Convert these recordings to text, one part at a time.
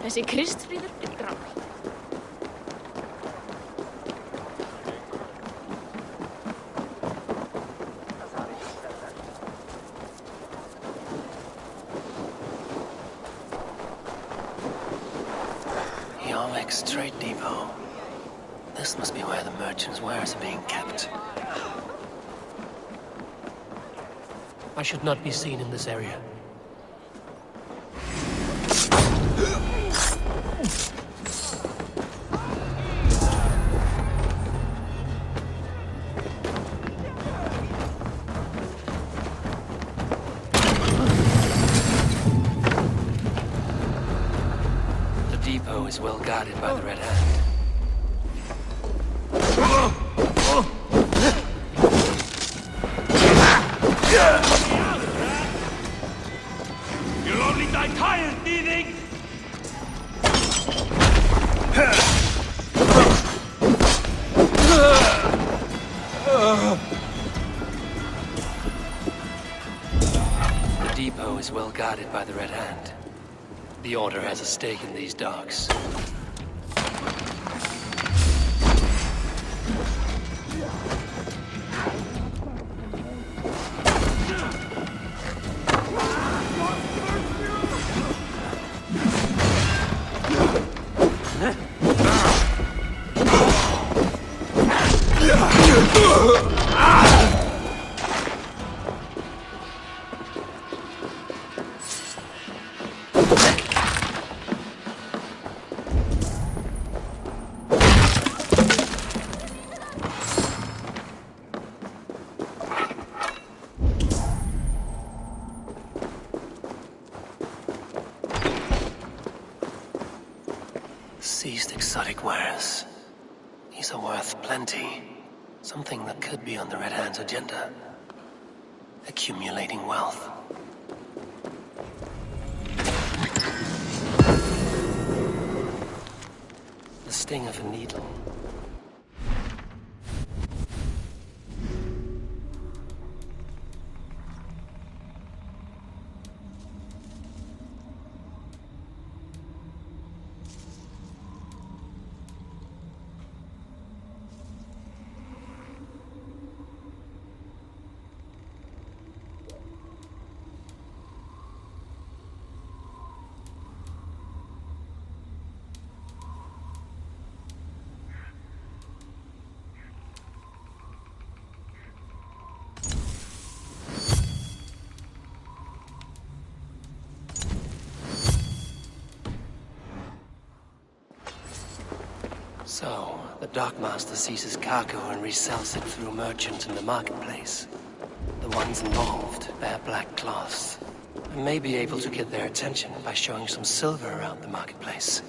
Þessi Kristfríður er grár. Yarwick's trade depot. This must be where the merchants' wares are being kept. I should not be seen in this area. Is well guarded by the Red Hand. You'll only die tired, thieving! The depot is well guarded by the Red Hand. The Order has a stake in these docks. Seized exotic wares. These are worth plenty. Something that could be on the Red Hand's agenda. Accumulating wealth. The sting of a needle. So, the dockmaster seizes cargo and resells it through merchants in the marketplace. The ones involved bear black cloths. I may be able to get their attention by showing some silver around the marketplace.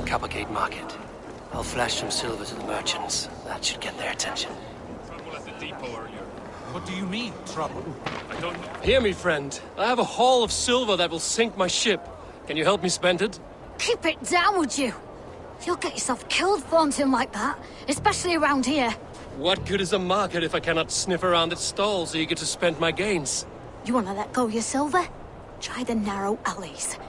Coppergate Market. I'll flash some silver to the merchants. That should get their attention. Trouble at the depot earlier. What do you mean, trouble? I don't know. Hear me, friend. I have a haul of silver that will sink my ship. Can you help me spend it? Keep it down, would you? You'll get yourself killed flaunting like that, especially around here. What good is a market if I cannot sniff around its stalls eager to spend my gains? You wanna let go your silver? Try the narrow alleys.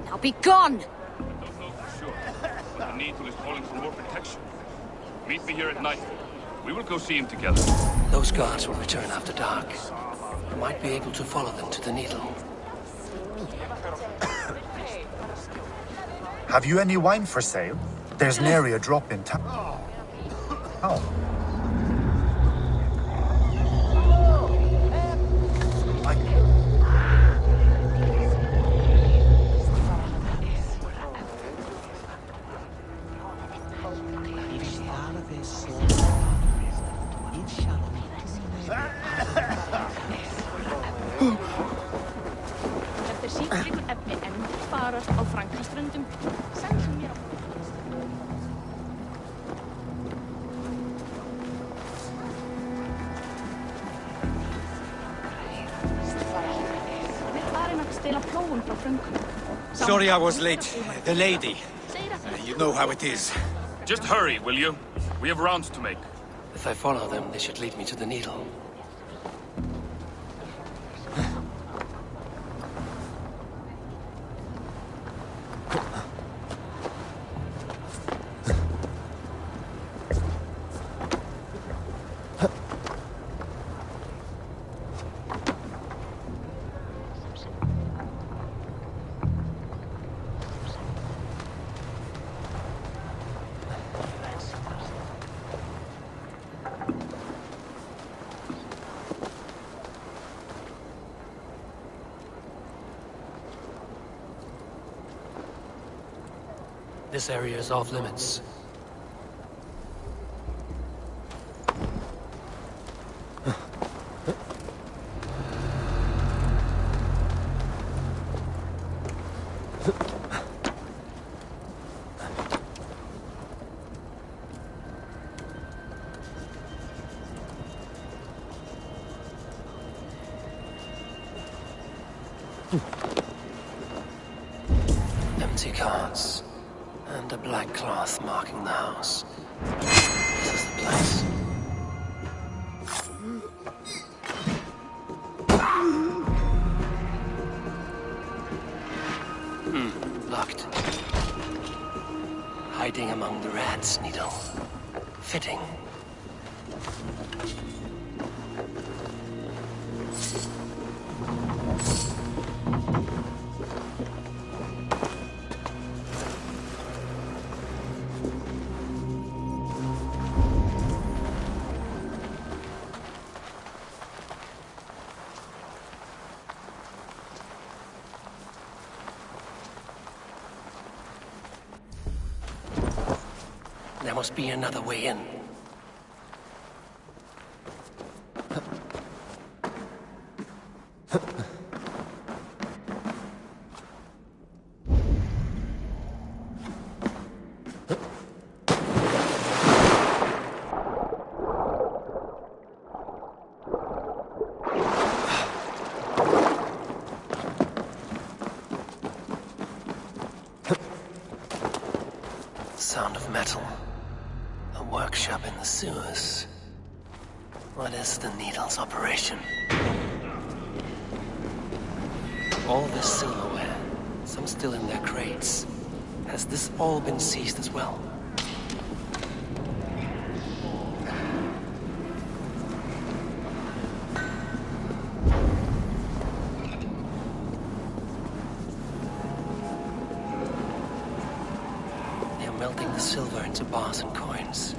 Now be gone! Don't know for sure, but the Needle is calling for more protection. Meet me here at night. We will go see him together. Those guards will return after dark. I might be able to follow them to the Needle. Have you any wine for sale? There's nary a drop in town. Oh. Þetta síkleikur efni endurfarast á Franklströndum. Sendum mér á... Við farin að stela plóun frá Frönkum. Sorry I was late. The lady. You know how it is. Just hurry, will you? We have rounds to make. If I follow them, they should lead me to the Needle. This area is off limits. Empty carts. And a black cloth marking the house. This is the place. Locked. Hiding among the rats, Needle. Fitting. There must be another way in. Sound of metal. A workshop in the sewers. What is the Needle's operation? All this silverware, some still in their crates. Has this all been seized as well? They're melting the silver into bars and coins.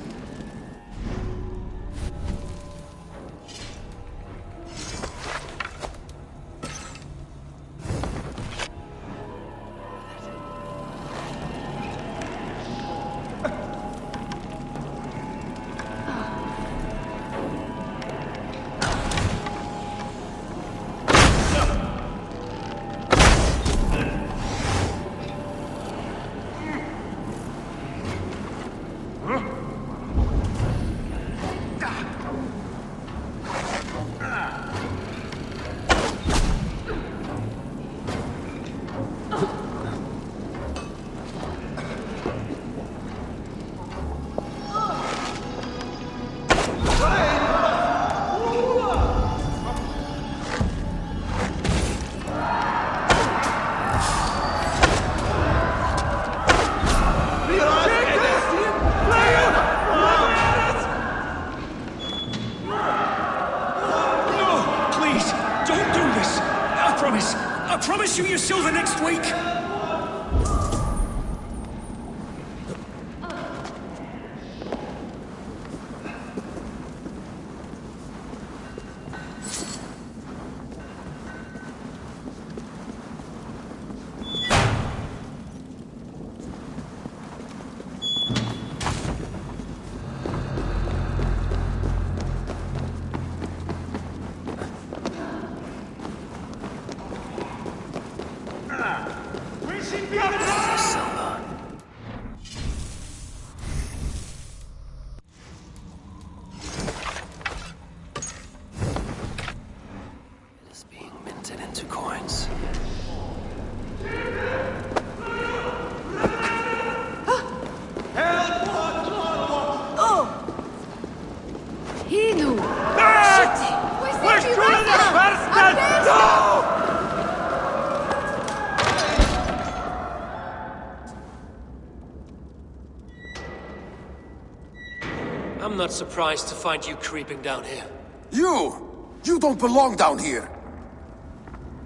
I'm not surprised to find you creeping down here. You don't belong down here!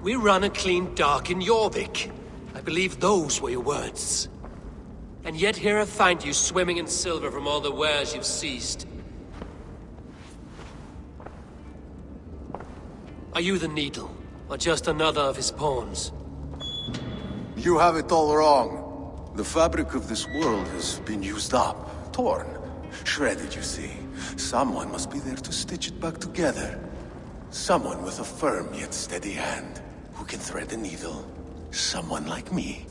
We run a clean dock in Jorvik. I believe those were your words. And yet here I find you swimming in silver from all the wares you've seized. Are you the Needle, or just another of his pawns? You have it all wrong. The fabric of this world has been used up, torn, shredded, you see. Someone must be there to stitch it back together. Someone with a firm yet steady hand, who can thread a needle. Someone like me.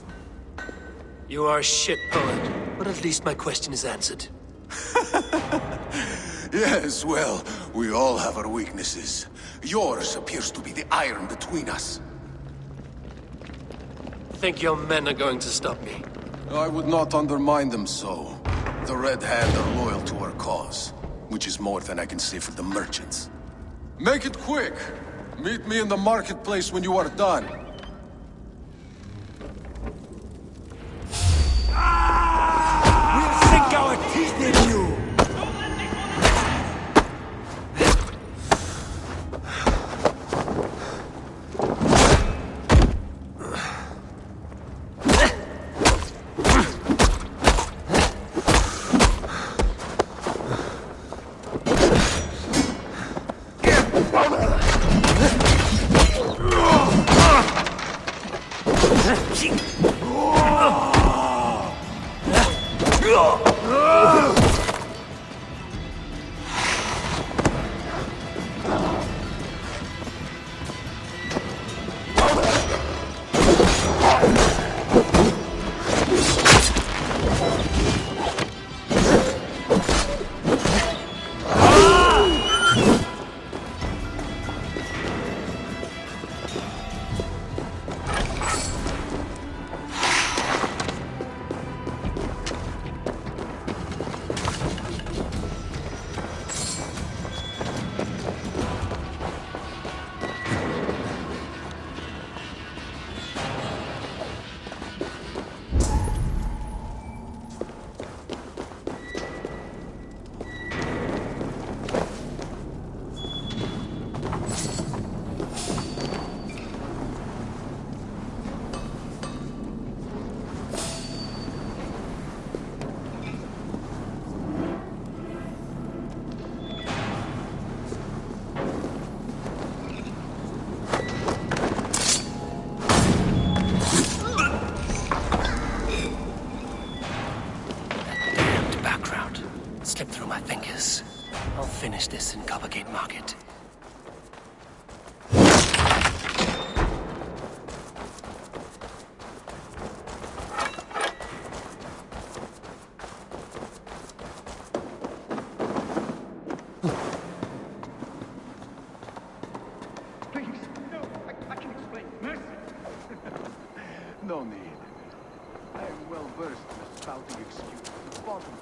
You are a shit poet, but at least my question is answered. Yes, well, we all have our weaknesses. Yours appears to be the iron between us. Think your men are going to stop me? I would not undermine them so. The Red Hand are loyal to our cause, which is more than I can say for the merchants. Make it quick! Meet me in the marketplace when you are done. We'll sink our teeth in you! Finish this in Coppergate Market. Please, no, I can explain. Mercy! No need. I am well versed in spouting excuses. The bottom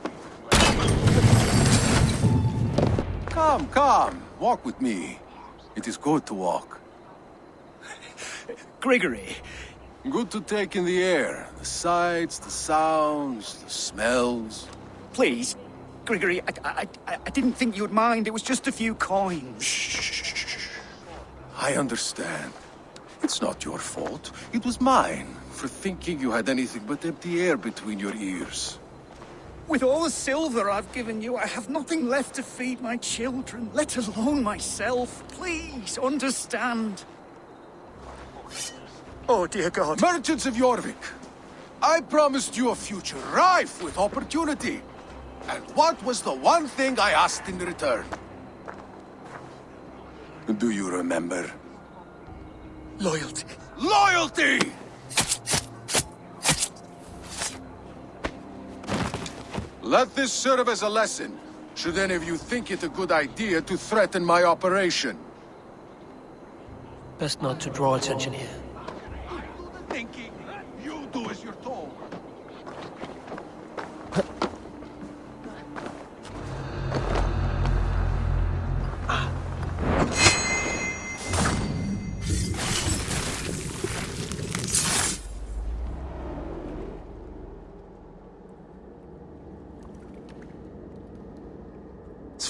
Come, walk with me. It is good to walk. Grigory, Good to take in the air. The sights, the sounds, the smells. please. Grigory, I didn't think you'd mind. It was just a few coins. Shh. I understand. It's not your fault. It was mine, for thinking you had anything but empty air between your ears. With all the silver I've given you, I have nothing left to feed my children, let alone myself. Please, understand. Oh, dear God. Merchants of Jorvik, I promised you a future rife with opportunity. And what was the one thing I asked in return? Do you remember? Loyalty. Loyalty! Let this serve as a lesson, should any of you think it a good idea to threaten my operation. Best not to draw attention here. Thinking, you do as you're told.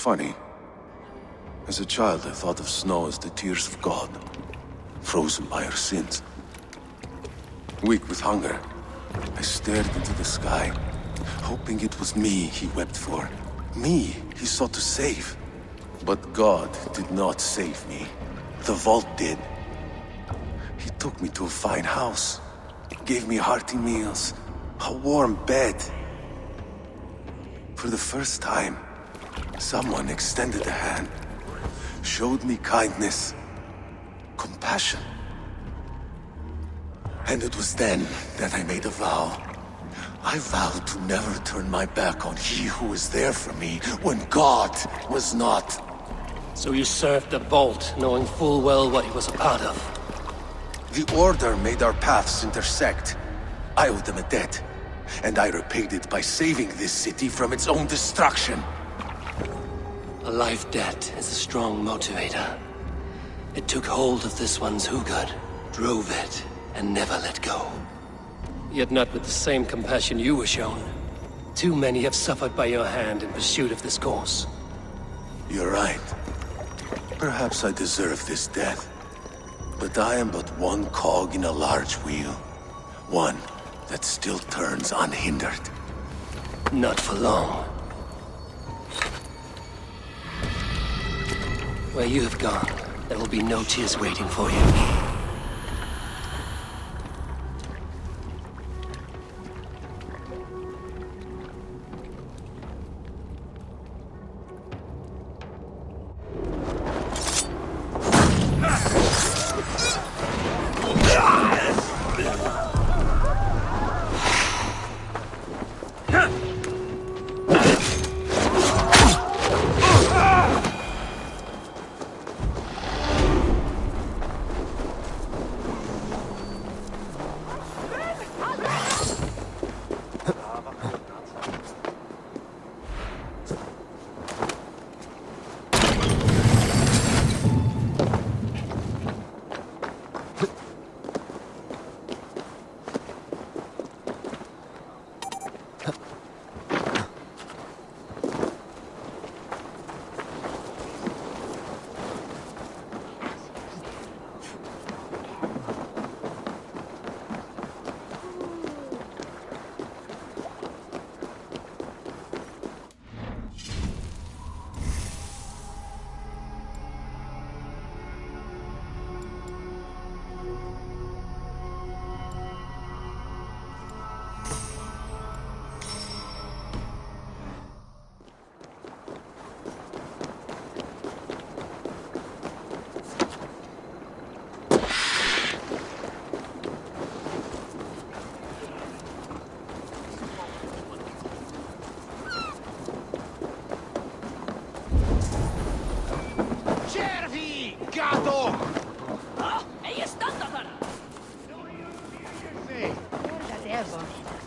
funny. As a child, I thought of snow as the tears of God, frozen by our sins. Weak with hunger, I stared into the sky, hoping it was me he wept for. Me he sought to save. But God did not save me. The vault did. He took me to a fine house, gave me hearty meals, a warm bed. For the first time, someone extended a hand, showed me kindness, compassion. And it was then that I made a vow. I vowed to never turn my back on he who was there for me when God was not. So you served the Vault, knowing full well what he was a part of. The Order made our paths intersect. I owed them a debt, and I repaid it by saving this city from its own destruction. A life debt is a strong motivator. It took hold of this one's Hugad, drove it, and never let go. Yet not with the same compassion you were shown. Too many have suffered by your hand in pursuit of this course. You're right. Perhaps I deserve this death. But I am but one cog in a large wheel. One that still turns unhindered. Not for long. Where you have gone, there will be no tears waiting for you.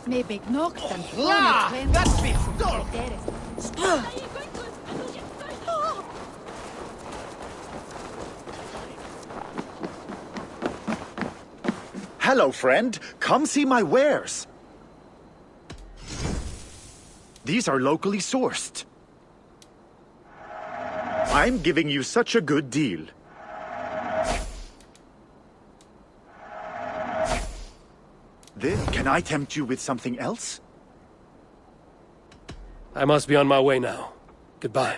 Maybe knocked and That's me! Hello, friend. Come see my wares. These are locally sourced. I'm giving you such a good deal. Then, can I tempt you with something else? I must be on my way now. Goodbye.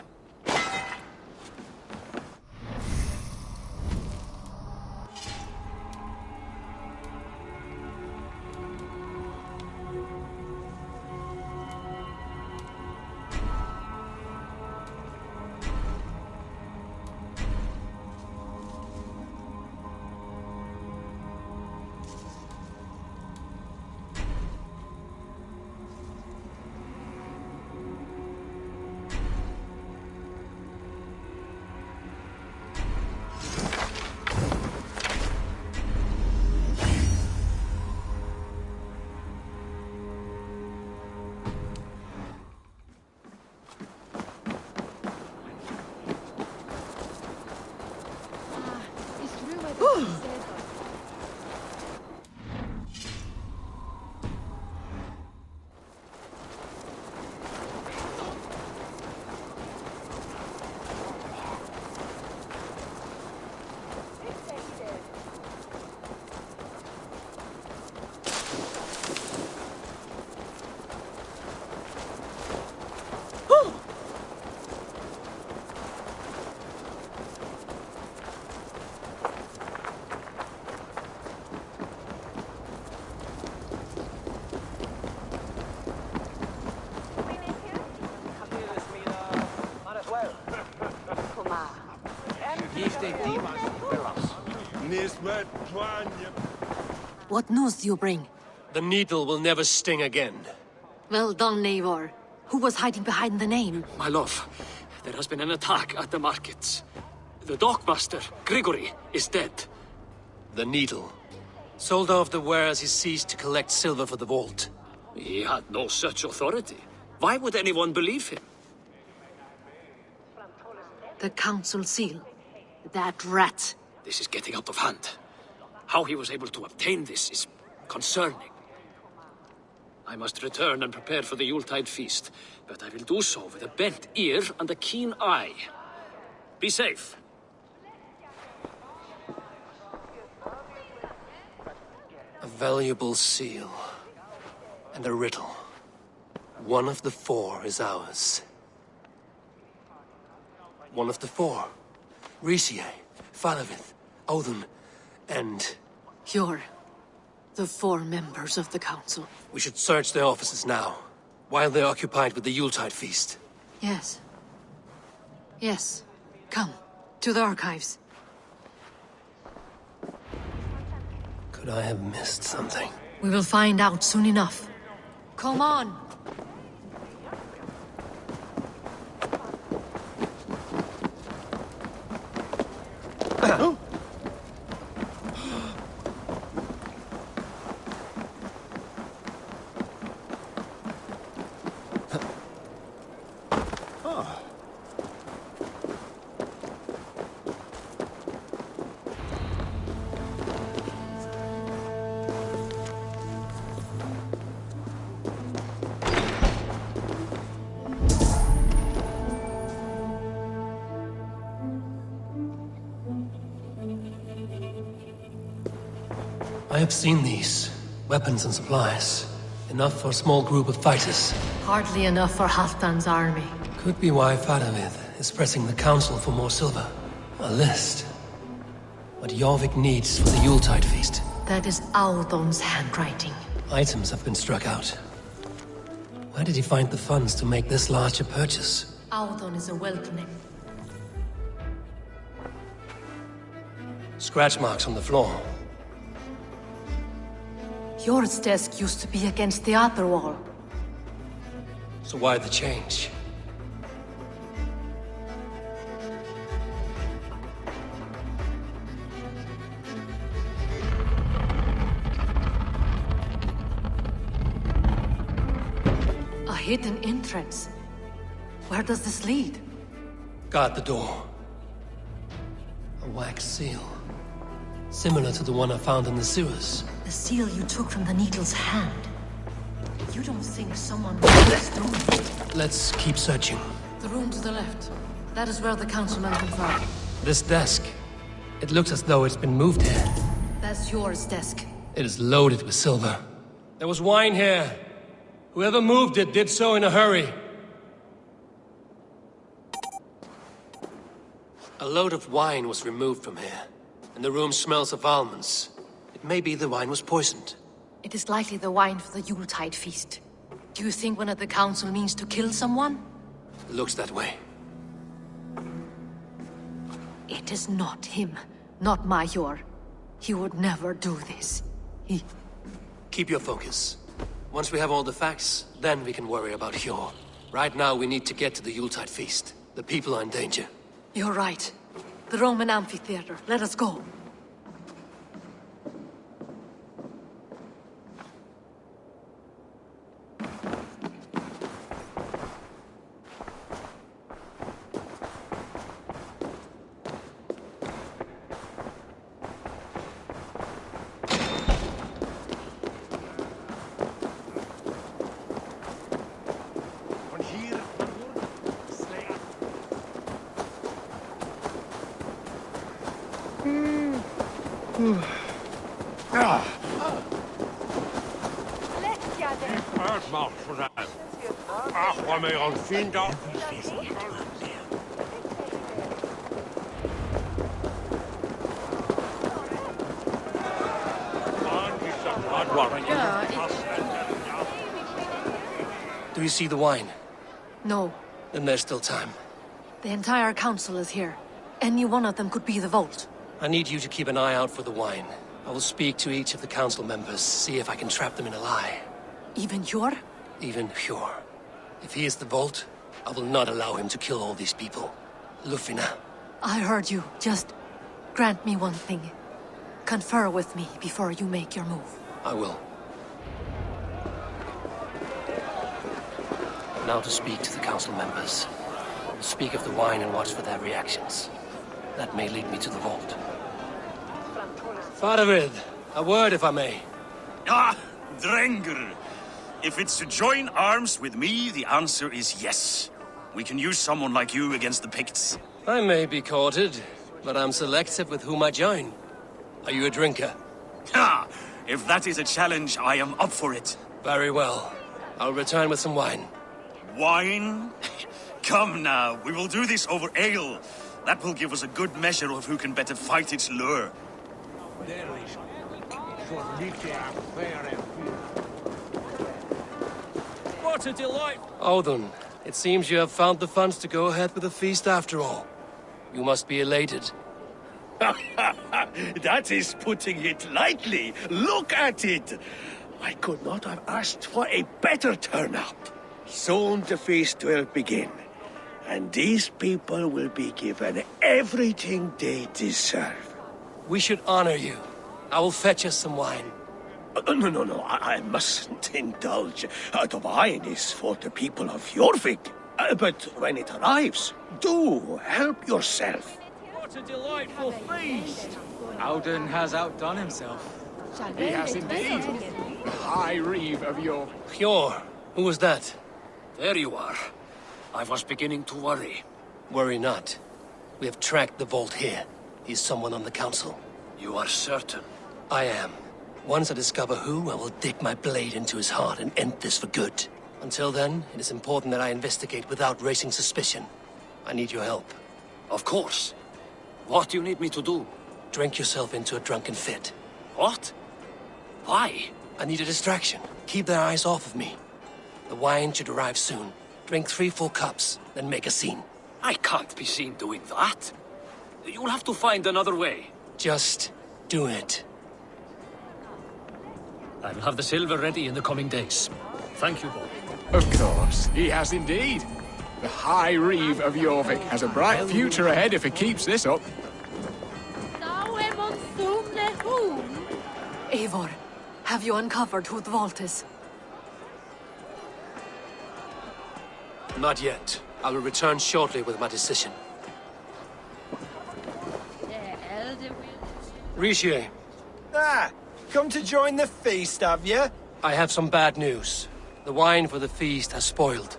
What news do you bring? The needle will never sting again. Well done, Eivor. Who was hiding behind the name? My love, there has been an attack at the markets. The dockmaster, Grigory, is dead. The needle. Sold off the wares he seized to collect silver for the vault. He had no such authority. Why would anyone believe him? The council seal. That rat. This is getting out of hand. How he was able to obtain this is concerning. I must return and prepare for the Yuletide feast, but I will do so with a bent ear and a keen eye. Be safe. A valuable seal. And a riddle. One of the four is ours. One of the four. Risie, Falavith, Odin, and... You're the four members of the council. We should search their offices now, while they're occupied with the Yuletide feast. Yes. Yes. Come, to the archives. Could I have missed something? We will find out soon enough. Come on! I have seen these. Weapons and supplies. Enough for a small group of fighters. Hardly enough for Halfdan's army. Could be why Faravith is pressing the council for more silver. A list. What Jorvik needs for the Yuletide feast. That is Audon's handwriting. Items have been struck out. Where did he find the funds to make this large a purchase? Audon is a welcoming. Scratch marks on the floor. Jor's desk used to be against the other wall. So why the change? A hidden entrance. Where does this lead? Guard the door. A wax seal. Similar to the one I found in the sewers. The seal you took from the needle's hand. You don't think someone was doing it? Let's keep searching. The room to the left. That is where the councilman confirmed. This desk. It looks as though it's been moved here. That's Jor's desk. It is loaded with silver. There was wine here. Whoever moved it did so in a hurry. A load of wine was removed from here, and the room smells of almonds. It may be the wine was poisoned. It is likely the wine for the Yuletide feast. Do you think one of the council means to kill someone? It looks that way. It is not him, not Major. He would never do this. He... Keep your focus. Once we have all the facts, then we can worry about Hjor. Right now, we need to get to the Yuletide feast. The people are in danger. You're right. The Roman amphitheater. Let us go. Do you see the wine? No. Then there's still time. The entire council is here. Any one of them could be the vault. I need you to keep an eye out for the wine. I will speak to each of the council members, see if I can trap them in a lie. Even Hjor? Even Hjor. If he is the vault, I will not allow him to kill all these people. Lufina. I heard you. Just grant me one thing. Confer with me before you make your move. I will. Now to speak to the council members. I will speak of the wine and watch for their reactions. That may lead me to the vault. Faravid, a word if I may. Ah, Drengr. If it's to join arms with me, the answer is yes. We can use someone like you against the Picts. I may be courted, but I'm selective with whom I join. Are you a drinker? Ha! If that is a challenge, I am up for it. Very well. I'll return with some wine. Wine? Come now, we will do this over ale. That will give us a good measure of who can better fight its lure. What a delight! Odin, it seems you have found the funds to go ahead with the feast after all. You must be elated. That is putting it lightly. Look at it. I could not have asked for a better turnout. Soon the feast will begin, and these people will be given everything they deserve. We should honor you. I will fetch us some wine. No, I mustn't indulge. The wine is for the people of Jorvik. But when it arrives, do help yourself. What a delightful feast! Alden has outdone himself. He has indeed. The High Reeve of your... Hjor, who was that? There you are. I was beginning to worry. Worry not. We have tracked the vault here. He's someone on the council. You are certain? I am. Once I discover who, I will dig my blade into his heart and end this for good. Until then, it is important that I investigate without raising suspicion. I need your help. Of course. What do you need me to do? Drink yourself into a drunken fit. What? Why? I need a distraction. Keep their eyes off of me. The wine should arrive soon. Drink 3 full cups, then make a scene. I can't be seen doing that. You'll have to find another way. Just do it. I will have the silver ready in the coming days. Thank you, both. Of course, he has indeed. The High Reeve of Jorvik has a bright future ahead if he keeps this up. Eivor, have you uncovered who the vault is? Not yet. I will return shortly with my decision. Rishi, Ah, come to join the feast, have you? I have some bad news. The wine for the feast has spoiled.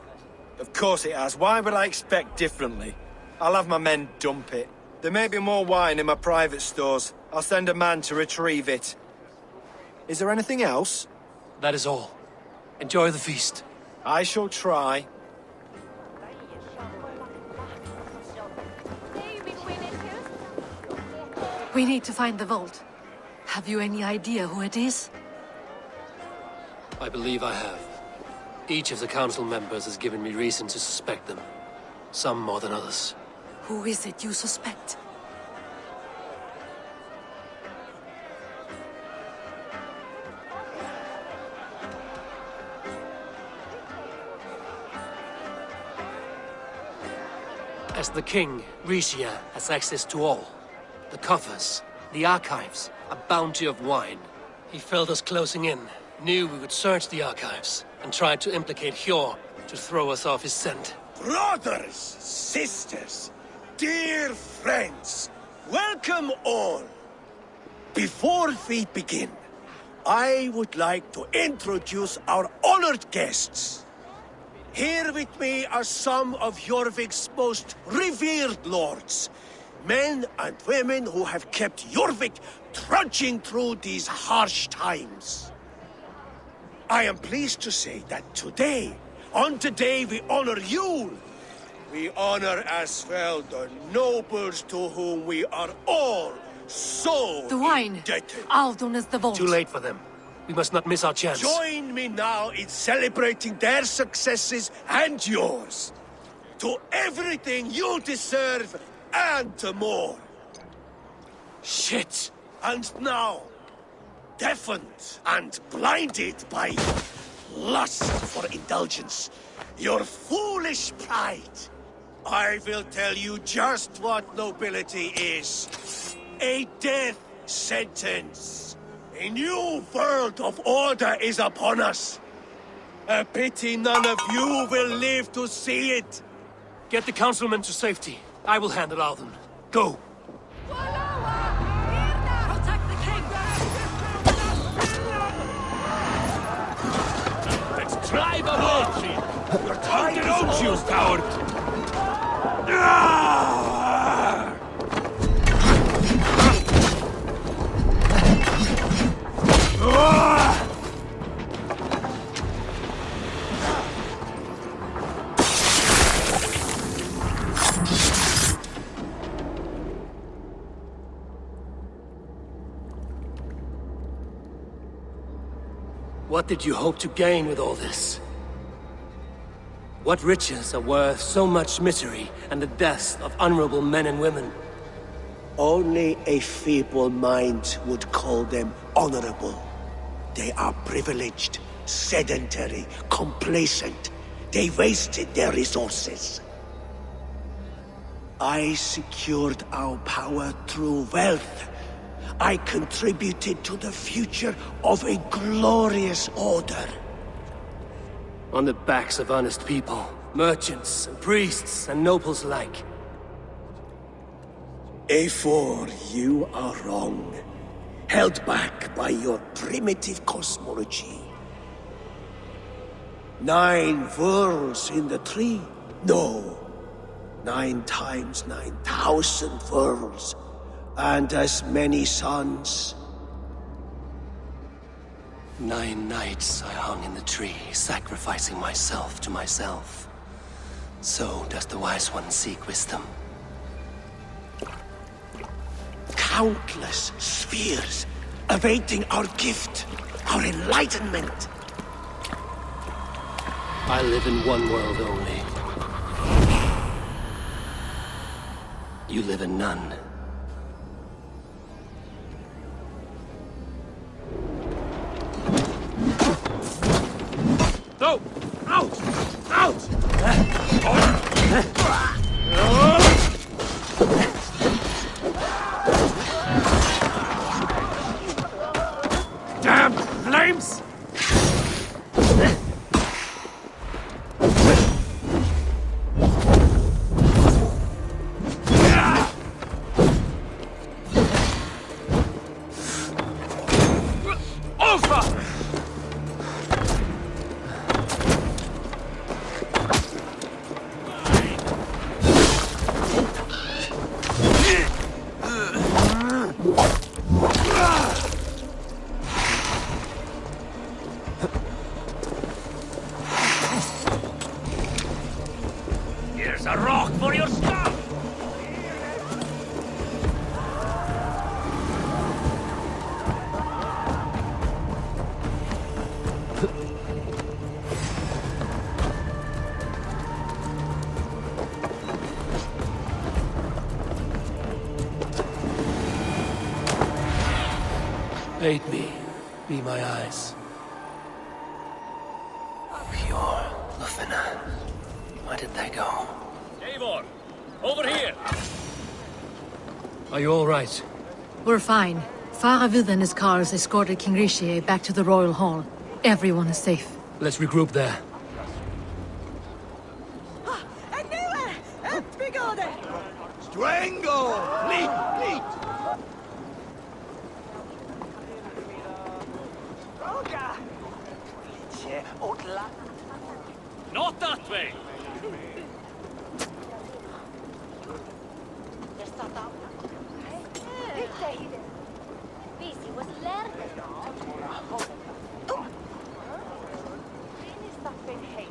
Of course it has. Why would I expect differently? I'll have my men dump it. There may be more wine in my private stores. I'll send a man to retrieve it. Is there anything else? That is all. Enjoy the feast. I shall try. We need to find the vault. Have you any idea who it is? I believe I have. Each of the council members has given me reason to suspect them. Some more than others. Who is it you suspect? As the king, Rishia has access to all. The coffers, the archives, a bounty of wine. He felt us closing in, knew we would search the archives, and tried to implicate Hjor to throw us off his scent. Brothers, sisters, dear friends, welcome all. Before we begin, I would like to introduce our honored guests. Here with me are some of Jorvik's most revered lords. Men and women who have kept Jorvik trudging through these harsh times. I am pleased to say that today, on the day we honor you, we honor as well the nobles to whom we are all so The wine. indebted. Aldon is the vault. Too late for them. We must not miss our chance. Join me now in celebrating their successes and yours. To everything you deserve, and more. Shit! And now, deafened and blinded by lust for indulgence, your foolish pride, I will tell you just what nobility is. A death sentence. A new world of order is upon us. A pity none of you will live to see it. Get the councilmen to safety. I will handle Alden. Go! Protect the king! Let's drive a horse! Your time owns you, coward! What did you hope to gain with all this? What riches are worth so much misery and the deaths of honorable men and women? Only a feeble mind would call them honorable. They are privileged, sedentary, complacent. They wasted their resources. I secured our power through wealth. I contributed to the future of a glorious order. On the backs of honest people, merchants and priests and nobles alike. A4, you are wrong. Held back by your primitive cosmology. 9 worlds in the tree? No. 9 times 9,000 worlds. And as many suns. 9 nights I hung in the tree, sacrificing myself to myself. So does the Wise One seek wisdom. Countless spheres awaiting our gift, our enlightenment. I live in one world only. You live in none. No! Out! Out! Damn flames! Here's a rock for your skull! Aid me. Be my eyes. Pure Lufina. Where did they go? Eivor! Over here! Are you all right? We're fine. Faravid and his cars escorted King Rishi back to the Royal Hall. Everyone is safe. Let's regroup there. Strangle! Bleed! Bleed! Not that way!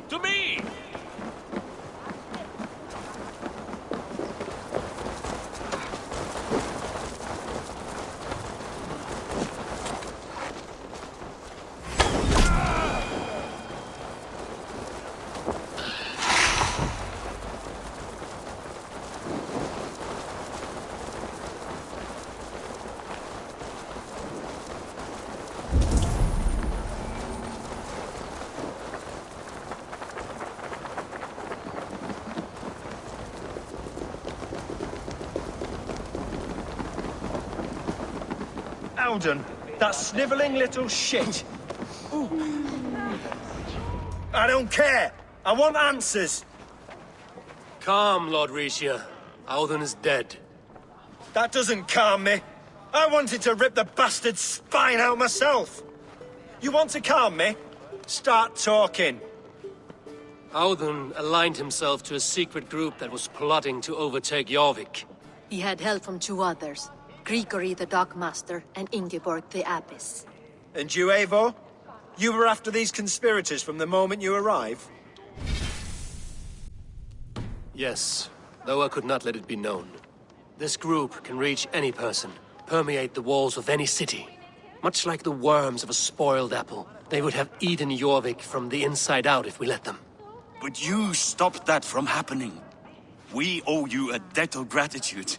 To me! Howden, that snivelling little shit. I don't care. I want answers. Calm, Lord Rishia. Howden is dead. That doesn't calm me. I wanted to rip the bastard's spine out myself. You want to calm me? Start talking. Howden aligned himself to a secret group that was plotting to overtake Jorvik. He had help from two others, Grigory the Dockmaster and Ingeborg the Abbess. And you, Eivor? You were after these conspirators from the moment you arrived? Yes, though I could not let it be known. This group can reach any person, permeate the walls of any city. Much like the worms of a spoiled apple, they would have eaten Jorvik from the inside out if we let them. But you stopped that from happening. We owe you a debt of gratitude.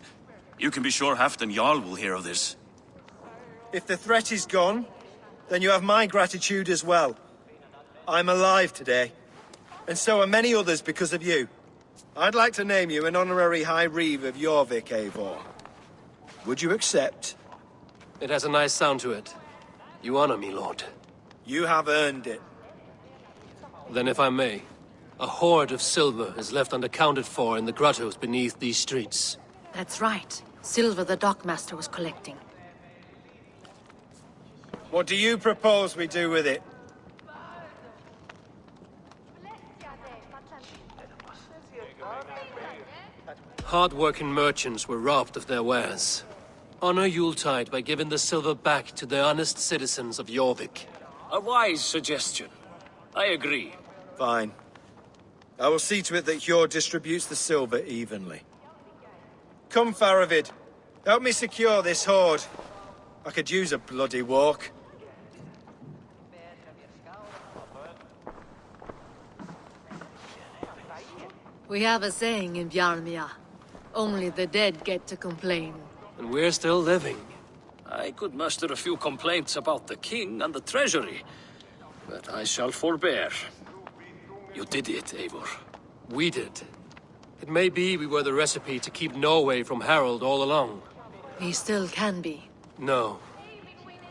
You can be sure Halfdan Jarl will hear of this. If the threat is gone, then you have my gratitude as well. I'm alive today, and so are many others because of you. I'd like to name you an honorary High Reeve of Jorvik, Eivor. Would you accept? It has a nice sound to it. You honor me, Lord. You have earned it. Then if I may, a hoard of silver is left unaccounted for in the grottos beneath these streets. That's right. Silver the Dockmaster was collecting. What do you propose we do with it? Hard-working merchants were robbed of their wares. Honor Yuletide by giving the silver back to the honest citizens of Jorvik. A wise suggestion. I agree. Fine. I will see to it that Hjord distributes the silver evenly. Come, Faravid. Help me secure this hoard. I could use a bloody walk. We have a saying in Bjarmia. Only the dead get to complain. And we're still living. I could muster a few complaints about the king and the treasury, but I shall forbear. You did it, Eivor. We did. It may be we were the recipe to keep Norway from Harald all along. We still can be. No.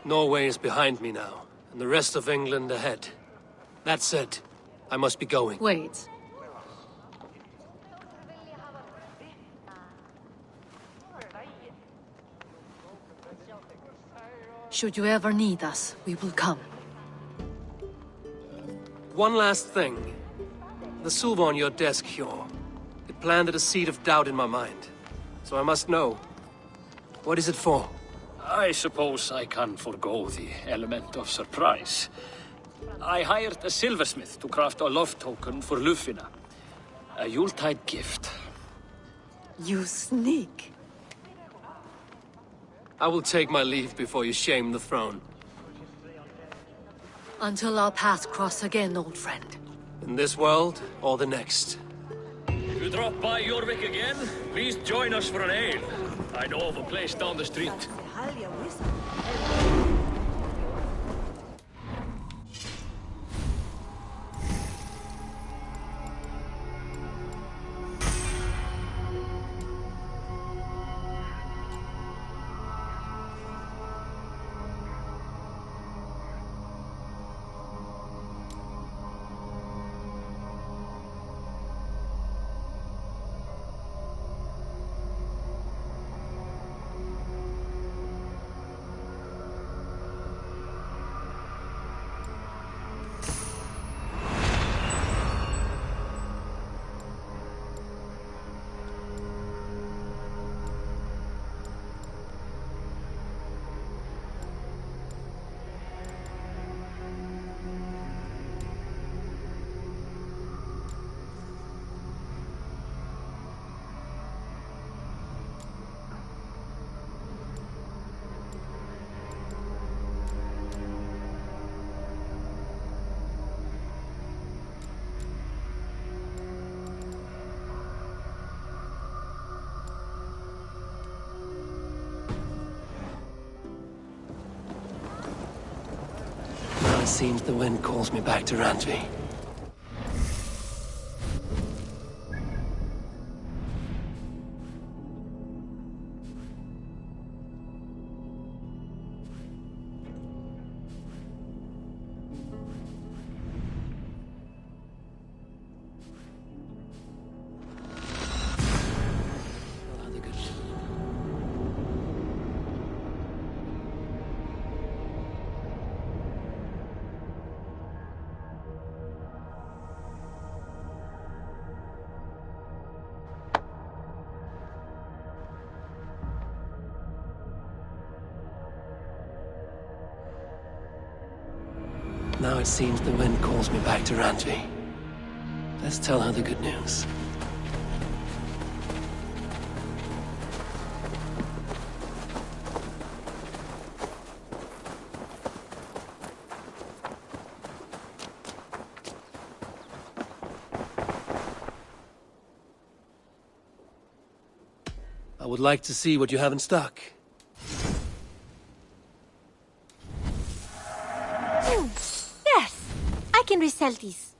Norway is behind me now, and the rest of England ahead. That said, I must be going. Wait. Should you ever need us, we will come. One last thing. The silver on your desk, Hjor. It planted a seed of doubt in my mind. So I must know. What is it for? I suppose I can forego the element of surprise. I hired a silversmith to craft a love token for Lufina. A Yuletide gift. You sneak. I will take my leave before you shame the throne. Until our paths cross again, old friend. In this world, or the next. If you drop by Jorvik again, please join us for an ale. I know of a place down the street. It seems the wind calls me back to Randvi. Now it seems the wind calls me back to Randvi. Let's tell her the good news. I would like to see what you have in stock. Yes, I can resell these.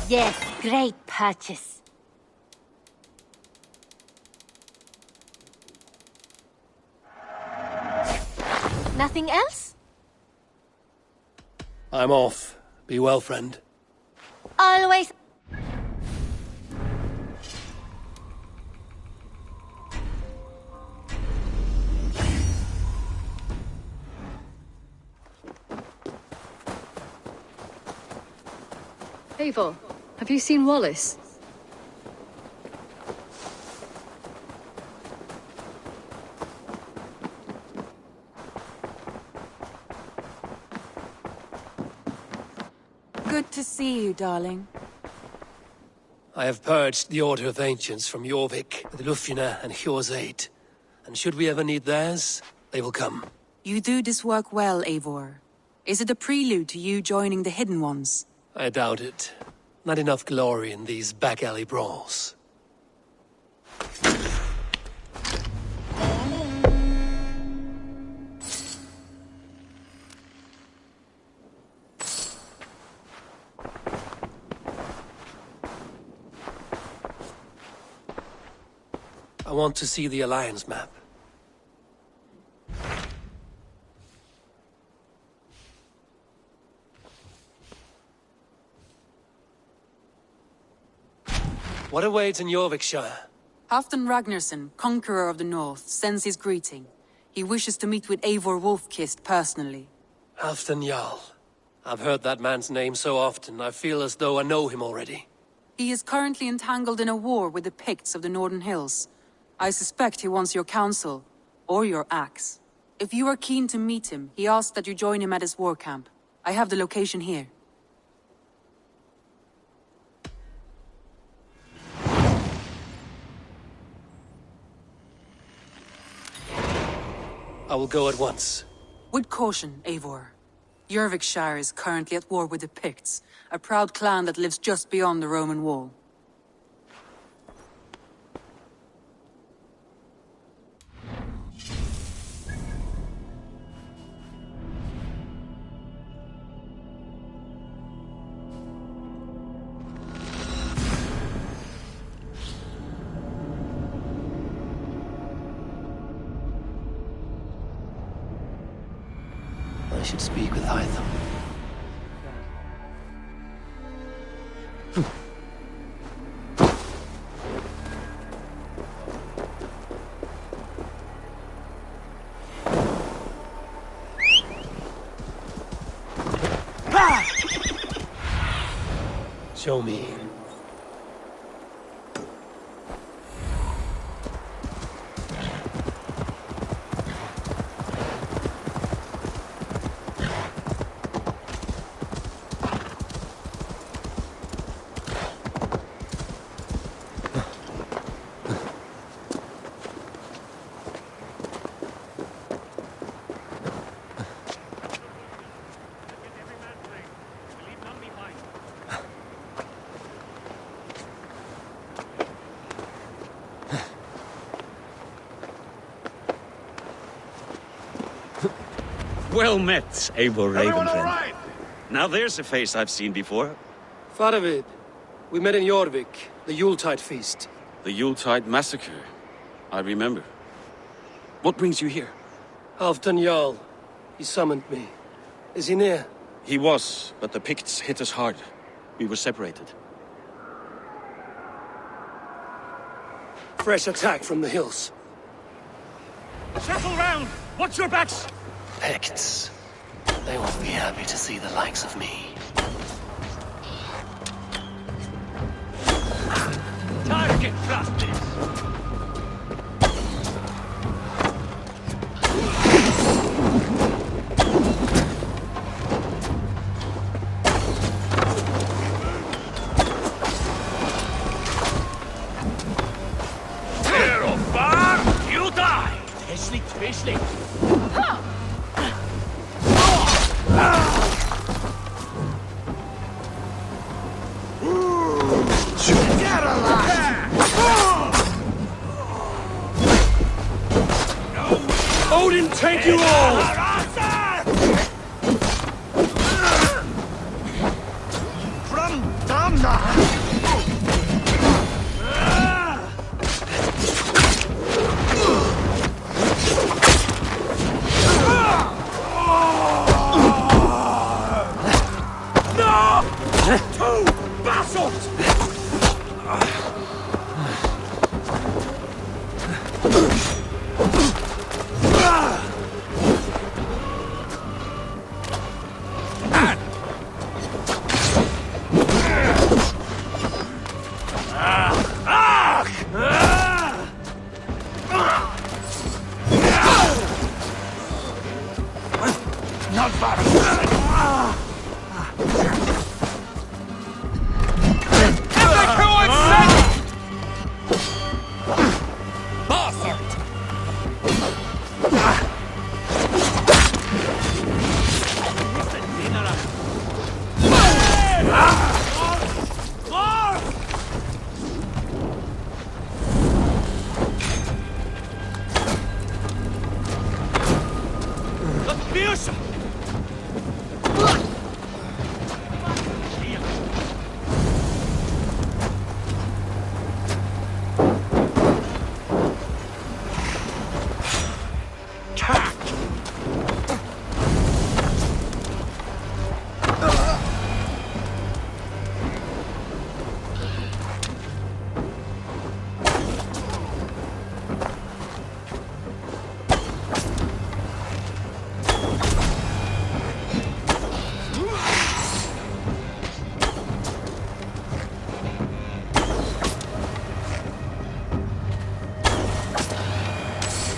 Yes, great purchase. Nothing else? I'm off. Be well, friend. Always. Eivor, have you seen Wallace? Good to see you, darling. I have purged the Order of Ancients from Jorvik with Lufina and Hjor's aid. And should we ever need theirs, they will come. You do this work well, Eivor. Is it a prelude to you joining the Hidden Ones? I doubt it. Not enough glory in these back-alley brawls. I want to see the Alliance map. What awaits in Jorvikshire? Halfdan Ragnarsson, Conqueror of the North, sends his greeting. He wishes to meet with Eivor Wolfkist personally. Halfdan Jarl. I've heard that man's name so often, I feel as though I know him already. He is currently entangled in a war with the Picts of the Northern Hills. I suspect he wants your counsel, or your axe. If you are keen to meet him, he asks that you join him at his war camp. I have the location here. I will go at once. With caution, Eivor. Jorvikshire is currently at war with the Picts, a proud clan that lives just beyond the Roman wall. I should speak with Hytham. Show me. Well met, Eivor Ravenfriend. Now there's a face I've seen before. Faravid, we met in Jorvik, the Yuletide feast. The Yuletide massacre. I remember. What brings you here? Halfdan Jarl. He summoned me. Is he near? He was, but the Picts hit us hard. We were separated. Fresh attack from the hills. Circle round! Watch your backs! Picts. They won't be happy to see the likes of me. Target practice! Aisling! Get alive! Odin, take you all! From Damna! Two bastards! Not far.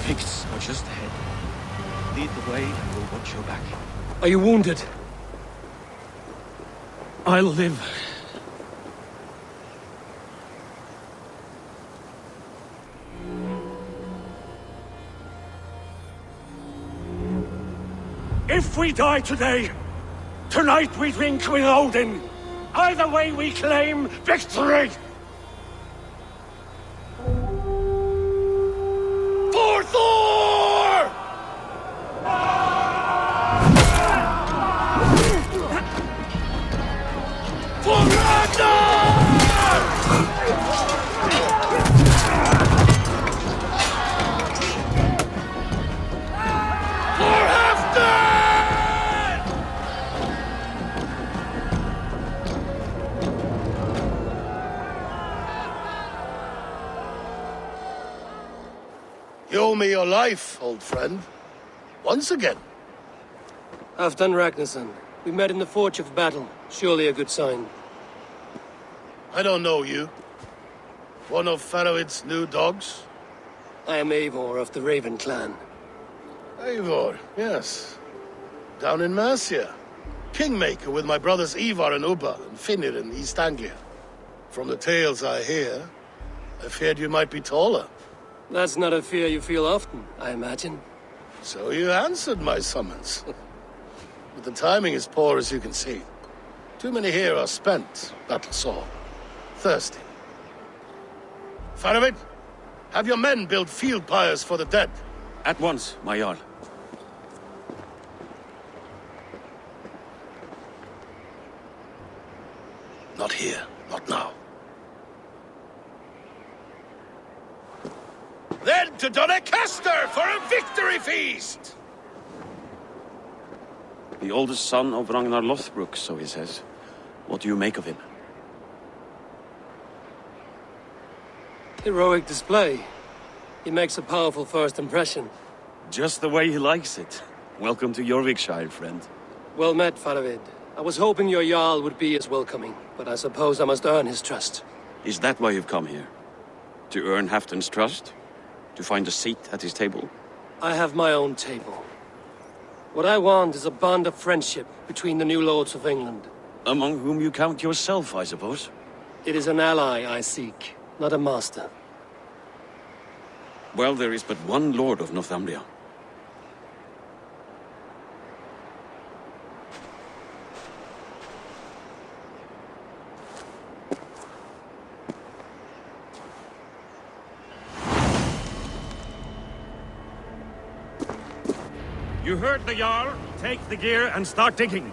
Picts are just ahead. Lead the way and we'll watch your back. Are you wounded? I'll live. If we die today, tonight we drink with Odin. Either way we claim victory! For Thor! For Ragnar! For Halfdan! You owe me your life, old friend. Once again. Halfdan Ragnarsson. We met in the Forge of Battle. Surely a good sign. I don't know you. One of Faroid's new dogs? I am Eivor of the Raven clan. Eivor, yes. Down in Mercia. Kingmaker with my brothers Ivar and Ubba and Finnir in East Anglia. From the tales I hear, I feared you might be taller. That's not a fear you feel often, I imagine. So you answered my summons. But the timing is poor, as you can see. Too many here are spent, battle-sore, thirsty. Faroid, have your men build field pyres for the dead. At once, my Jarl. Not here, not now. Then to Doncaster for a victory feast! The oldest son of Ragnar Lothbrok, so he says. What do you make of him? Heroic display. He makes a powerful first impression. Just the way he likes it. Welcome to Jorvikshire, friend. Well met, Faroid. I was hoping your Jarl would be as welcoming, but I suppose I must earn his trust. Is that why you've come here? To earn Halfdan's trust? To find a seat at his table? I have my own table. What I want is a bond of friendship between the new lords of England. Among whom you count yourself, I suppose? It is an ally I seek, not a master. Well, there is but one lord of Northumbria. You heard the Jarl. Take the gear and start digging.